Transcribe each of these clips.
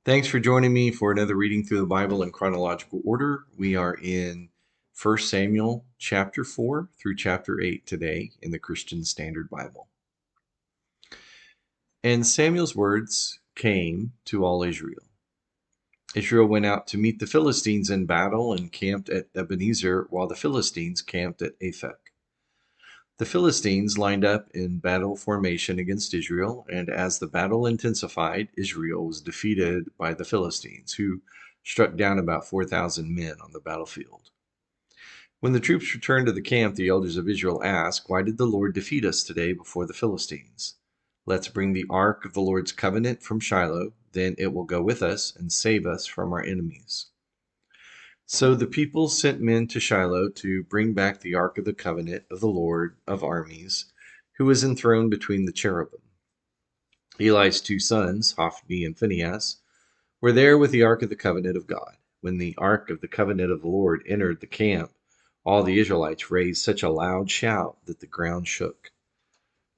Thanks for joining me for another reading through the Bible in chronological order. We are in 1 Samuel chapter 4 through chapter 8 today in the Christian Standard Bible. And Samuel's words came to all Israel. Israel went out to meet the Philistines in battle and camped at Ebenezer, while the Philistines camped at Aphek. The Philistines lined up in battle formation against Israel, and as the battle intensified, Israel was defeated by the Philistines, who struck down about 4,000 men on the battlefield. When the troops returned to the camp, the elders of Israel asked, "Why did the Lord defeat us today before the Philistines? Let's bring the ark of the Lord's covenant from Shiloh, then it will go with us and save us from our enemies." So the people sent men to Shiloh to bring back the ark of the covenant of the Lord of armies, who was enthroned between the cherubim. Eli's two sons, Hophni and Phinehas, were there with the ark of the covenant of God. When the ark of the covenant of the Lord entered the camp, all the Israelites raised such a loud shout that the ground shook.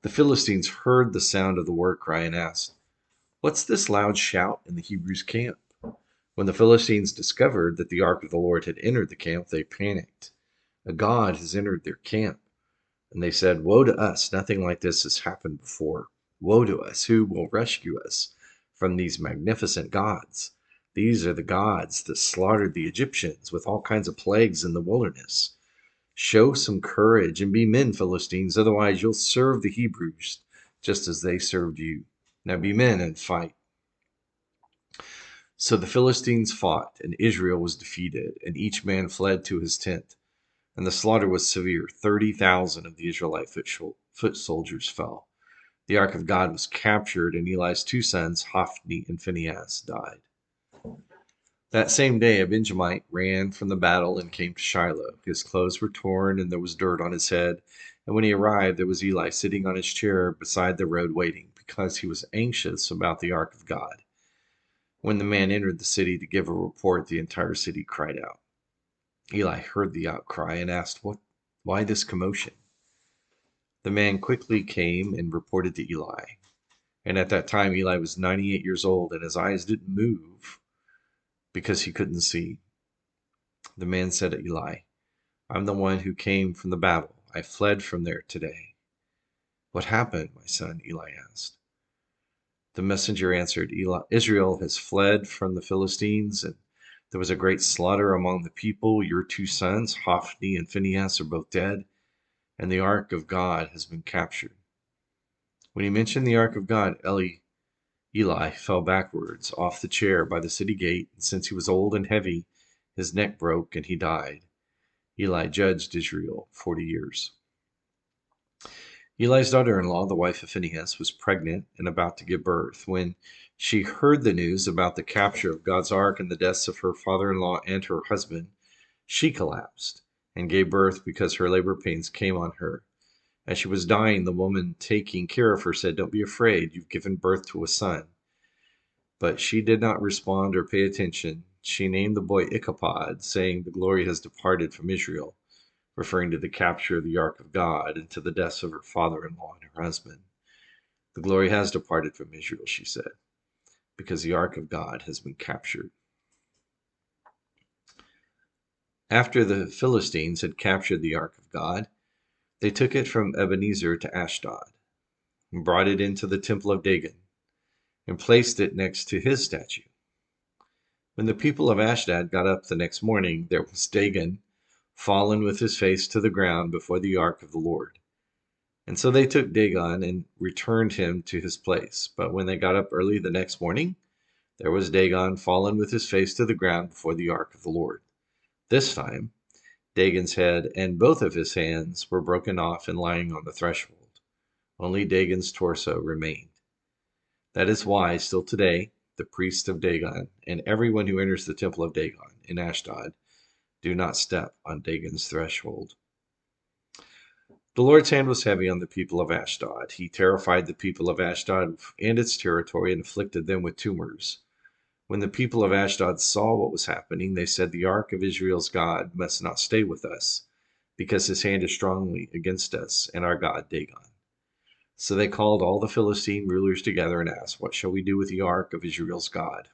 The Philistines heard the sound of the war cry and asked, "What's this loud shout in the Hebrews' camp?" When the Philistines discovered that the ark of the Lord had entered the camp, they panicked. "A god has entered their camp." And they said, "Woe to us! Nothing like this has happened before. Woe to us! Who will rescue us from these magnificent gods? These are the gods that slaughtered the Egyptians with all kinds of plagues in the wilderness. Show some courage and be men, Philistines, otherwise you'll serve the Hebrews just as they served you. Now be men and fight." So the Philistines fought, and Israel was defeated, and each man fled to his tent. And the slaughter was severe. 30,000 of the Israelite foot soldiers fell. The ark of God was captured, and Eli's two sons, Hophni and Phinehas, died. That same day, a Benjamite ran from the battle and came to Shiloh. His clothes were torn, and there was dirt on his head. And when he arrived, there was Eli sitting on his chair beside the road waiting, because he was anxious about the ark of God. When the man entered the city to give a report, the entire city cried out. Eli heard the outcry and asked, "Why this commotion?" The man quickly came and reported to Eli. And at that time, Eli was 98 years old, and his eyes didn't move because he couldn't see. The man said to Eli, "I'm the one who came from the battle. I fled from there today." "What happened, my son?" Eli asked. The messenger answered, "Israel has fled from the Philistines, and there was a great slaughter among the people. Your two sons, Hophni and Phinehas, are both dead, and the ark of God has been captured." When he mentioned the ark of God, Eli fell backwards off the chair by the city gate, and since he was old and heavy, his neck broke and he died. Eli judged Israel 40 years. Eli's daughter-in-law, the wife of Phinehas, was pregnant and about to give birth. When she heard the news about the capture of God's ark and the deaths of her father-in-law and her husband, she collapsed and gave birth because her labor pains came on her. As she was dying, the woman taking care of her said, "Don't be afraid, you've given birth to a son." But she did not respond or pay attention. She named the boy Ichabod, saying, "The glory has departed from Israel," referring to the capture of the ark of God and to the deaths of her father-in-law and her husband. "The glory has departed from Israel," she said, "because the ark of God has been captured." After the Philistines had captured the ark of God, they took it from Ebenezer to Ashdod and brought it into the temple of Dagon and placed it next to his statue. When the people of Ashdod got up the next morning, there was Dagon fallen with his face to the ground before the ark of the Lord. And so they took Dagon and returned him to his place. But when they got up early the next morning, there was Dagon fallen with his face to the ground before the ark of the Lord. This time, Dagon's head and both of his hands were broken off and lying on the threshold. Only Dagon's torso remained. That is why, still today, the priests of Dagon and everyone who enters the temple of Dagon in Ashdod do not step on Dagon's threshold. The Lord's hand was heavy on the people of Ashdod. He terrified the people of Ashdod and its territory and afflicted them with tumors. When the people of Ashdod saw what was happening, they said, "The ark of Israel's God must not stay with us, because his hand is strongly against us and our god Dagon." So they called all the Philistine rulers together and asked, "What shall we do with the ark of Israel's God?"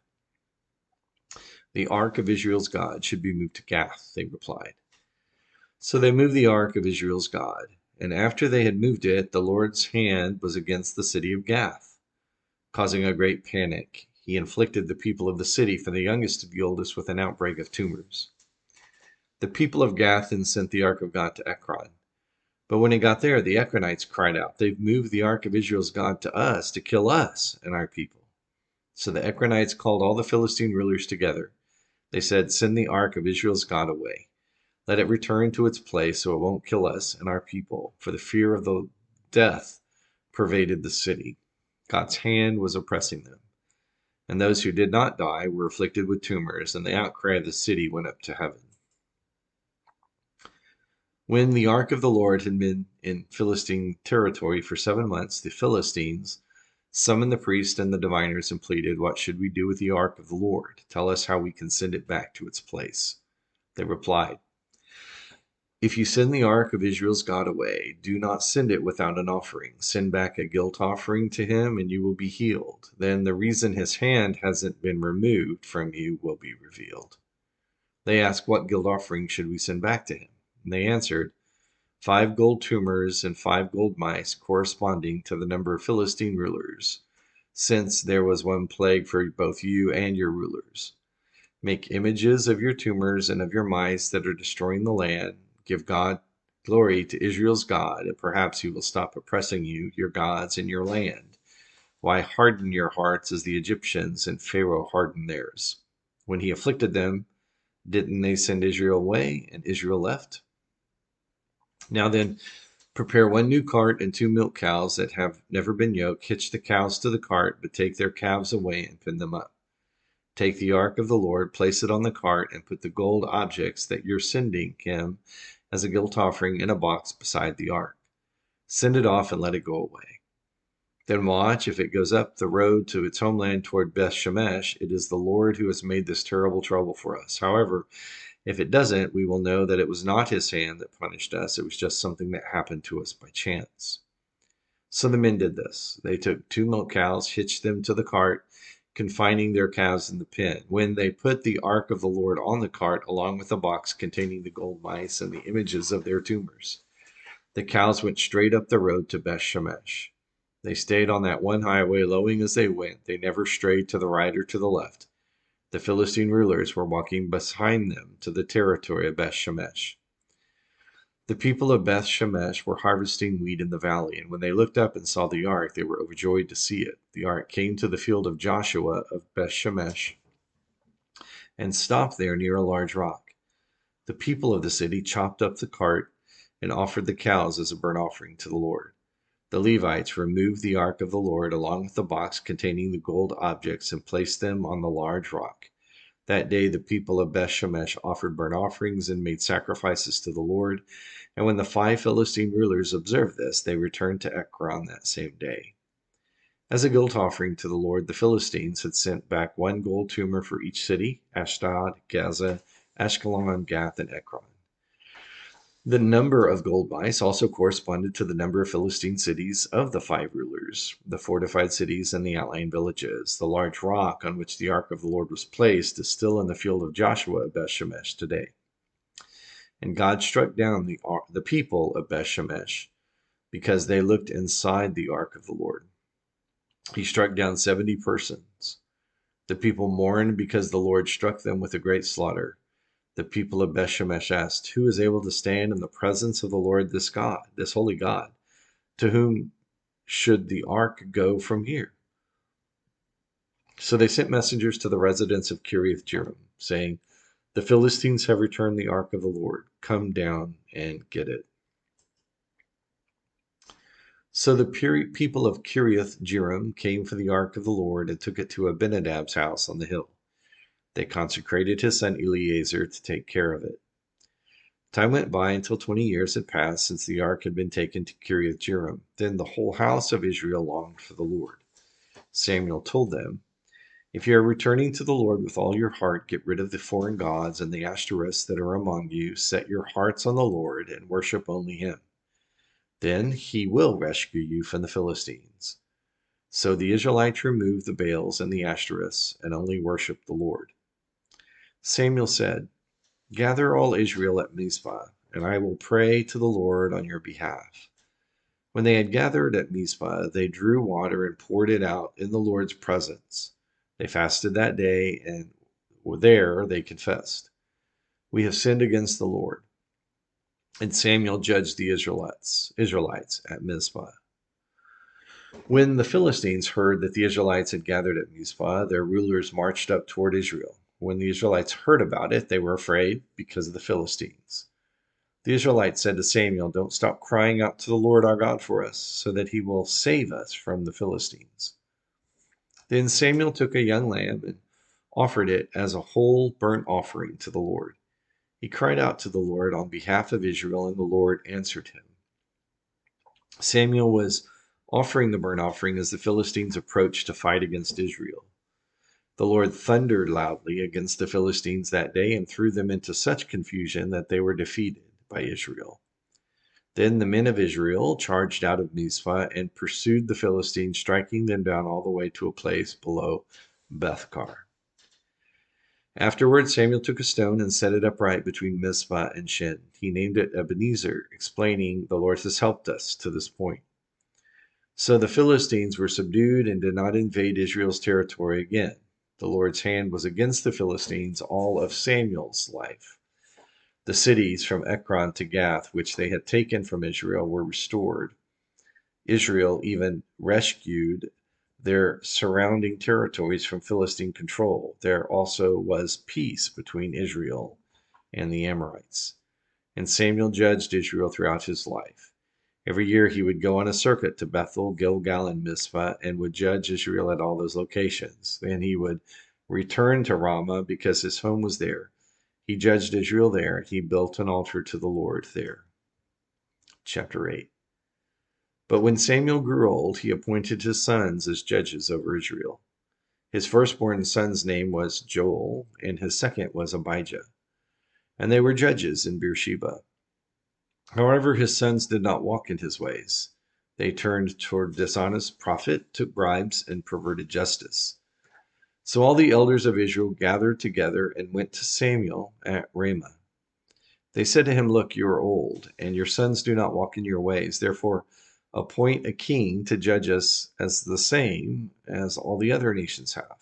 The ark of Israel's God should be moved to Gath, they replied. So they moved the ark of Israel's God, and after they had moved it, the Lord's hand was against the city of Gath, causing a great panic. He inflicted the people of the city, from the youngest to the oldest, with an outbreak of tumors. The people of Gath then sent the ark of God to Ekron. But when it got there, the Ekronites cried out, "They've moved the ark of Israel's God to us to kill us and our people." So the Ekronites called all the Philistine rulers together. They said, "Send the ark of Israel's God away. Let it return to its place so it won't kill us and our people." For the fear of the death pervaded the city. God's hand was oppressing them. And those who did not die were afflicted with tumors, and the outcry of the city went up to heaven. When the ark of the Lord had been in Philistine territory for 7 months, the Philistines summoned the priests and the diviners and pleaded, "What should we do with the ark of the Lord? Tell us how we can send it back to its place." They replied, "If you send the ark of Israel's God away, do not send it without an offering. Send back a guilt offering to him, and you will be healed. Then the reason his hand hasn't been removed from you will be revealed." They asked, "What guilt offering should we send back to him?" And they answered, 5 gold tumors and 5 gold mice, corresponding to the number of Philistine rulers, since there was one plague for both you and your rulers. Make images of your tumors and of your mice that are destroying the land. Give God glory to Israel's God, and perhaps he will stop oppressing you, your gods, and your land. Why harden your hearts as the Egyptians and Pharaoh hardened theirs? When he afflicted them, didn't they send Israel away, and Israel left? Now then, prepare 1 new cart and 2 milk cows that have never been yoked. Hitch the cows to the cart, but take their calves away and pin them up. Take the ark of the Lord, place it on the cart, and put the gold objects that you're sending him as a guilt offering in a box beside the ark. Send it off and let it go away. Then watch, if it goes up the road to its homeland toward Beth Shemesh, it is the Lord who has made this terrible trouble for us. However, if it doesn't, we will know that it was not his hand that punished us. It was just something that happened to us by chance. So the men did this. They took 2 milk cows, hitched them to the cart, confining their calves in the pen. When they put the ark of the Lord on the cart, along with a box containing the gold mice and the images of their tumors, the cows went straight up the road to Beth Shemesh. They stayed on that one highway, lowing as they went. They never strayed to the right or to the left. The Philistine rulers were walking behind them to the territory of Beth Shemesh. The people of Beth Shemesh were harvesting wheat in the valley, and when they looked up and saw the ark, they were overjoyed to see it. The ark came to the field of Joshua of Beth Shemesh and stopped there near a large rock. The people of the city chopped up the cart and offered the cows as a burnt offering to the Lord. The Levites removed the ark of the Lord along with the box containing the gold objects and placed them on the large rock. That day the people of Beth Shemesh offered burnt offerings and made sacrifices to the Lord. And when the 5 Philistine rulers observed this, they returned to Ekron that same day. As a guilt offering to the Lord, the Philistines had sent back 1 gold tumor for each city: Ashdod, Gaza, Ashkelon, Gath, and Ekron. The number of gold mice also corresponded to the number of Philistine cities of the 5 rulers, the fortified cities and the outlying villages. The large rock on which the ark of the Lord was placed is still in the field of Joshua at Beth Shemesh today. And God struck down the people of Beth Shemesh because they looked inside the ark of the Lord. He struck down 70 persons. The people mourned because the Lord struck them with a great slaughter. The people of Beth Shemesh asked, "Who is able to stand in the presence of the Lord, this God, this holy God? To whom should the ark go from here?" So they sent messengers to the residents of Kiriath Jearim, saying, "The Philistines have returned the ark of the Lord. Come down and get it." So the people of Kiriath Jearim came for the ark of the Lord and took it to Abinadab's house on the hill. They consecrated his son Eleazar to take care of it. Time went by until 20 years had passed since the ark had been taken to Kiriath Jearim. Then the whole house of Israel longed for the Lord. Samuel told them, "If you are returning to the Lord with all your heart, get rid of the foreign gods and the Ashtoreths that are among you. Set your hearts on the Lord and worship only him. Then he will rescue you from the Philistines." So the Israelites removed the Baals and the Ashtoreths and only worshiped the Lord. Samuel said, "Gather all Israel at Mizpah, and I will pray to the Lord on your behalf." When they had gathered at Mizpah, they drew water and poured it out in the Lord's presence. They fasted that day, and there they confessed, "We have sinned against the Lord." And Samuel judged the Israelites at Mizpah. When the Philistines heard that the Israelites had gathered at Mizpah, their rulers marched up toward Israel. When the Israelites heard about it, they were afraid because of the Philistines. The Israelites said to Samuel, "Don't stop crying out to the Lord our God for us, so that he will save us from the Philistines." Then Samuel took a young lamb and offered it as a whole burnt offering to the Lord. He cried out to the Lord on behalf of Israel, and the Lord answered him. Samuel was offering the burnt offering as the Philistines approached to fight against Israel. The Lord thundered loudly against the Philistines that day and threw them into such confusion that they were defeated by Israel. Then the men of Israel charged out of Mizpah and pursued the Philistines, striking them down all the way to a place below Bethkar. Afterward, Samuel took a stone and set it upright between Mizpah and Shin. He named it Ebenezer, explaining, "The Lord has helped us to this point." So the Philistines were subdued and did not invade Israel's territory again. The Lord's hand was against the Philistines all of Samuel's life. The cities from Ekron to Gath, which they had taken from Israel, were restored. Israel even rescued their surrounding territories from Philistine control. There also was peace between Israel and the Amorites. And Samuel judged Israel throughout his life. Every year he would go on a circuit to Bethel, Gilgal, and Mizpah and would judge Israel at all those locations. Then he would return to Ramah because his home was there. He judged Israel there. He built an altar to the Lord there. Chapter 8. But when Samuel grew old, he appointed his sons as judges over Israel. His firstborn son's name was Joel, and his second was Abijah. And they were judges in Beersheba. However, his sons did not walk in his ways. They turned toward dishonest profit, took bribes, and perverted justice. So all the elders of Israel gathered together and went to Samuel at Ramah. They said to him, "Look, you are old, and your sons do not walk in your ways. Therefore, appoint a king to judge us as the same as all the other nations have."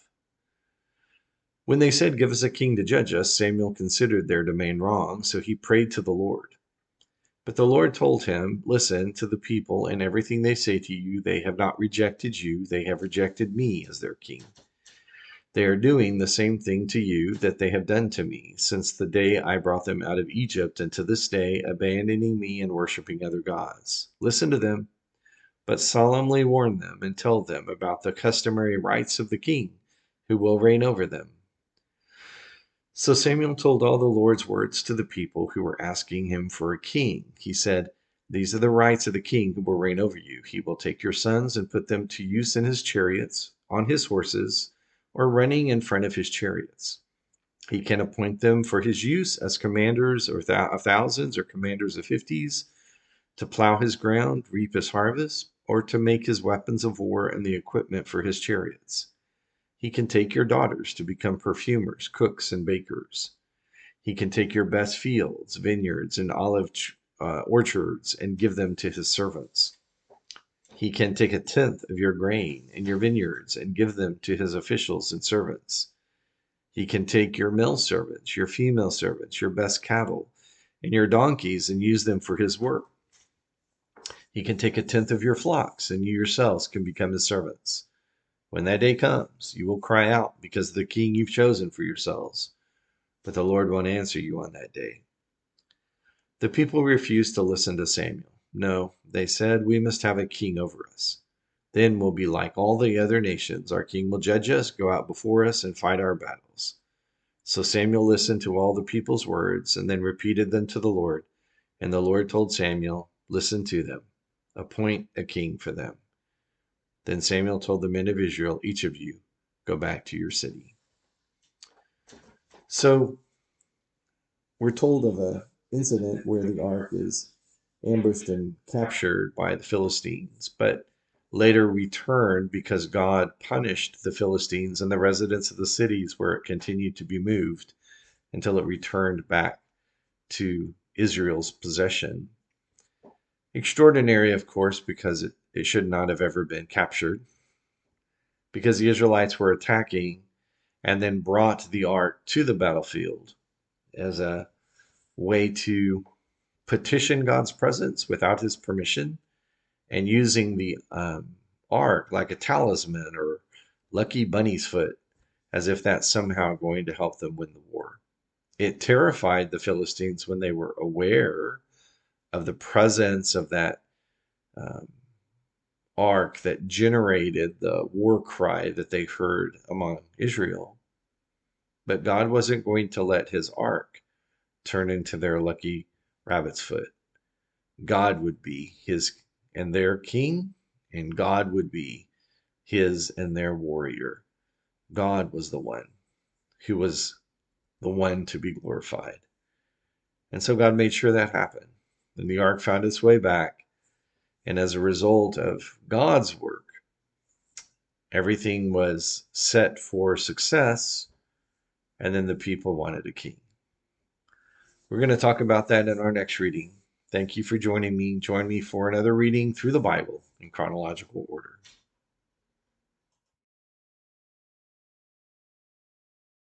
When they said, "Give us a king to judge us," Samuel considered their demand wrong, so he prayed to the Lord. But the Lord told him, "Listen to the people and everything they say to you. They have not rejected you, they have rejected me as their king. They are doing the same thing to you that they have done to me, since the day I brought them out of Egypt, and to this day, abandoning me and worshiping other gods. Listen to them, but solemnly warn them and tell them about the customary rights of the king who will reign over them." So Samuel told all the Lord's words to the people who were asking him for a king. He said, "These are the rights of the king who will reign over you. He will take your sons and put them to use in his chariots, on his horses, or running in front of his chariots. He can appoint them for his use as commanders of thousands or commanders of fifties, to plow his ground, reap his harvest, or to make his weapons of war and the equipment for his chariots. He can take your daughters to become perfumers, cooks, and bakers. He can take your best fields, vineyards, and olive orchards and give them to his servants. He can take a tenth of your grain and your vineyards and give them to his officials and servants. He can take your male servants, your female servants, your best cattle, and your donkeys and use them for his work. He can take a tenth of your flocks, and you yourselves can become his servants. When that day comes, you will cry out because of the king you've chosen for yourselves, but the Lord won't answer you on that day." The people refused to listen to Samuel. "No," they said, "we must have a king over us. Then we'll be like all the other nations. Our king will judge us, go out before us, and fight our battles." So Samuel listened to all the people's words and then repeated them to the Lord. And the Lord told Samuel, "Listen to them. Appoint a king for them." Then Samuel told the men of Israel, "Each of you, go back to your city." So we're told of an incident where the ark is ambushed and captured by the Philistines, but later returned because God punished the Philistines and the residents of the cities where it continued to be moved until it returned back to Israel's possession. Extraordinary, of course, because it should not have ever been captured, because the Israelites were attacking and then brought the ark to the battlefield as a way to petition God's presence without his permission, and using the ark like a talisman or lucky bunny's foot, as if that's somehow going to help them win the war. It terrified the Philistines when they were aware of the presence of that um, ark that generated the war cry that they heard among Israel. But God wasn't going to let his ark turn into their lucky rabbit's foot. God would be his and their king, and God would be his and their warrior. God was the one who was the one to be glorified. And so God made sure that happened. And the ark found its way back. And as a result of God's work, everything was set for success. And then the people wanted a king. We're going to talk about that in our next reading. Thank you for joining me. Join me for another reading through the Bible in chronological order.